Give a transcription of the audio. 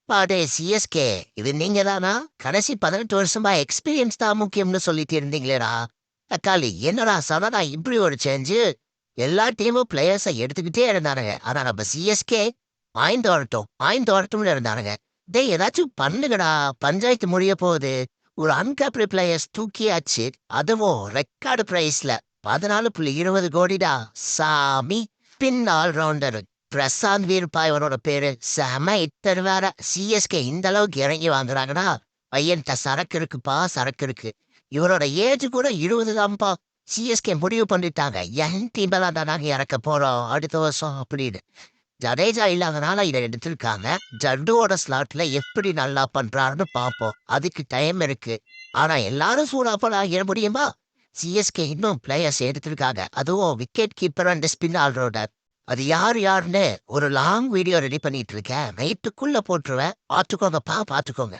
பாடே CSK இது நீங்க தானா? கடைசி 18 வருஷமா எக்ஸ்பீரியன்ஸ் தான் முக்கியம்னு சொல்லிட்டு இருந்தீங்களேடா. தக்காளி என்னடா சடனா இப்படி ஒரு சேஞ்சு? எல்லா டீமும் பிளேயர்ஸை எடுத்துக்கிட்டே இருந்தானுங்க. ஆனா நம்ம சிஎஸ்கே பாயிண்ட் வரட்டும்னு இருந்தானுங்க. டேய் ஏதாச்சும் பண்ணுங்கடா. பஞ்சாயத்து முடிய போகுது. ஒரு அன்கேப்டு பிளேயர்ஸ் தூக்கியாச்சு. அதுவும் ரெக்கார்டு பிரைஸ்ல 14,20 கோடிடா. சாமி பின் ஆல்ரவுண்டர் பிரசாந்த் வீர்பாய் அவரோட பேரு. செம இத்தர் வேற. சிஎஸ்கே இந்த அளவுக்கு இறங்கி வாங்குறாங்கன்னா பையன்கிட்ட சரக்கு இருக்குப்பா, சரக்கு இருக்கு. இவரோட ஏஜ் கூட 20 தான்ப்பா. சிஎஸ்கே முடிவு பண்ணிட்டாங்க என் டீமெல்லாம் தான் நாங்க இறக்க போறோம் அடுத்த வருஷம் அப்படின்னு. ஜடேஜா இல்லாதனால இதை எடுத்திருக்காங்க. ஜட்டுவோட ஸ்லாட்ல எப்படி நல்லா பண்றாருன்னு பார்ப்போம். அதுக்கு டைம் இருக்கு. ஆனா எல்லாரும் சூடாப்பா ஆகிட முடியுமா? சிஎஸ்கே இன்னும் பிளேயர்ஸ் எடுத்திருக்காங்க. அதுவும் wicket keeper and spin all rounder. அது யாருன்னு ஒரு லாங் வீடியோ ரெடி பண்ணிட்டு இருக்கேன். நைட்டுக்குள்ள போட்டுருவேன். பார்த்துக்கோங்கப்பா, பார்த்துக்கோங்க.